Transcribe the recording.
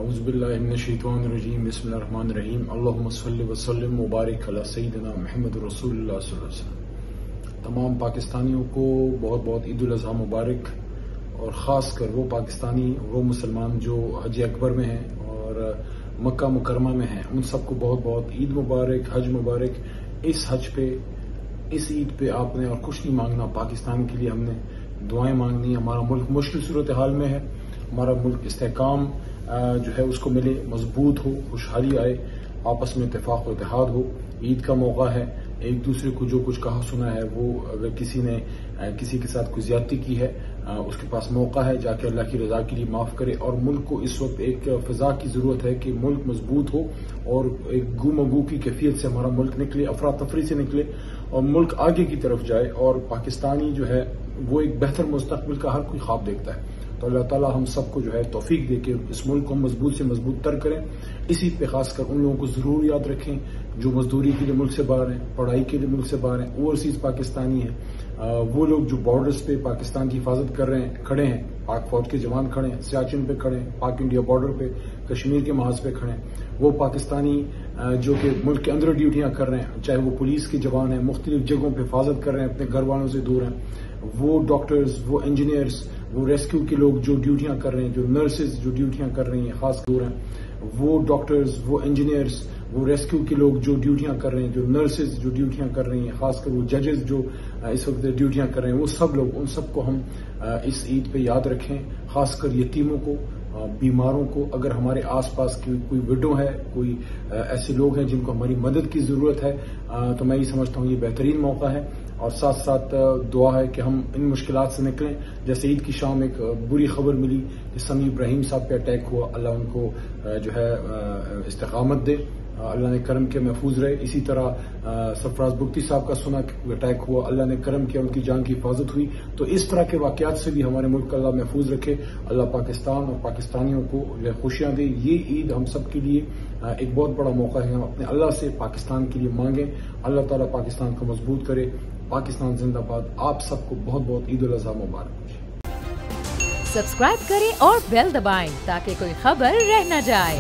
اعوذ باللہ من الشیطان الرجیم بسم اللہ الرحمن الرحیم اللہم صلی وسلم وبارک علی سیدنا محمد رسول اللہ صلی اللہ علیہ وسلم۔ تمام پاکستانیوں کو بہت بہت عید الاضحیٰ مبارک، اور خاص کر وہ پاکستانی، وہ مسلمان جو حج اکبر میں ہیں اور مکہ مکرمہ میں ہیں، ان سب کو بہت بہت عید مبارک، حج مبارک۔ اس حج پہ، اس عید پہ آپ نے اور کچھ نہیں مانگنا، پاکستان کے لیے ہم نے دعائیں مانگنی۔ ہمارا ملک مشکل صورتحال میں ہے، ہمارا ملک استحکام جو ہے اس کو ملے، مضبوط ہو، خوشحالی آئے، آپس میں اتفاق و اتحاد ہو۔ عید کا موقع ہے، ایک دوسرے کو جو کچھ کہا سنا ہے وہ اگر کسی نے کسی کے ساتھ کوئی زیادتی کی ہے، اس کے پاس موقع ہے جا کے اللہ کی رضا کے لیے معاف کرے۔ اور ملک کو اس وقت ایک فضا کی ضرورت ہے کہ ملک مضبوط ہو اور ایک گو مگو کی کیفیت سے ہمارا ملک نکلے، افراتفری سے نکلے اور ملک آگے کی طرف جائے، اور پاکستانی جو ہے وہ ایک بہتر مستقبل کا ہر کوئی خواب دیکھتا ہے۔ تو اللہ تعالیٰ ہم سب کو جو ہے توفیق دے کے اس ملک کو مضبوط سے مضبوط تر کریں۔ اسی پہ خاص کر ان لوگوں کو ضرور یاد رکھیں جو مزدوری کے لیے ملک سے باہر ہیں، پڑھائی کے لیے ملک سے باہر ہیں، اوورسیز پاکستانی ہیں، وہ لوگ جو بارڈرز پہ پاکستان کی حفاظت کر رہے ہیں، کھڑے ہیں، پاک فوج کے جوان کھڑے ہیں، سیاچن پہ کھڑے ہیں، پاک انڈیا بارڈر پہ کشمیر کے محاذ پہ کھڑے ہیں، وہ پاکستانی جو کہ ملک کے اندر ڈیوٹیاں کر رہے ہیں، چاہے وہ پولیس کے جوان ہیں، مختلف جگہوں پہ حفاظت کر رہے ہیں، اپنے گھر والوں سے دور ہیں، وہ ڈاکٹرز، وہ انجینئرز، وہ ریسکیو کے لوگ جو ڈیوٹیاں کر رہے ہیں، جو نرسز جو ڈیوٹیاں کر رہی ہیں، خاص دور ہیں، وہ ڈاکٹرز، وہ انجینئرز، وہ ریسکیو کے لوگ جو ڈیوٹیاں کر رہے ہیں، جو نرسز جو ڈیوٹیاں کر رہی ہیں، خاص کر وہ ججز جو اس وقت ڈیوٹیاں کر رہے ہیں، وہ سب لوگ، ان سب کو ہم اس عید پہ یاد رکھیں، خاص کر یتیموں کو، بیماروں کو۔ اگر ہمارے آس پاس کی کوئی وڈو ہے، کوئی ایسے لوگ ہیں جن کو ہماری مدد کی ضرورت ہے، تو میں یہ سمجھتا ہوں یہ بہترین موقع ہے، اور ساتھ ساتھ دعا ہے کہ ہم ان مشکلات سے نکلیں۔ جیسے عید کی شام ایک بری خبر ملی کہ سمیع ابراہیم صاحب پہ اٹیک ہوا، اللہ ان کو جو ہے استقامت دے، اللہ نے کرم کیا محفوظ رہے۔ اسی طرح سرفراز بگٹی صاحب کا سنا کہ اٹیک ہوا، اللہ نے کرم کیا ان کی جان کی حفاظت ہوئی۔ تو اس طرح کے واقعات سے بھی ہمارے ملک کا اللہ محفوظ رکھے، اللہ پاکستان اور پاکستانیوں کو خوشیاں دے۔ یہ عید ہم سب کے لیے ایک بہت بڑا موقع ہے، ہم اپنے اللہ سے پاکستان کے لیے مانگیں، اللہ تعالیٰ پاکستان کو مضبوط کرے۔ پاکستان زندہ باد۔ آپ سب کو بہت بہت عید الاضحیٰ مبارک۔ سبسکرائب کریں اور بیل دبائیں تاکہ کوئی خبر رہ نہ جائے۔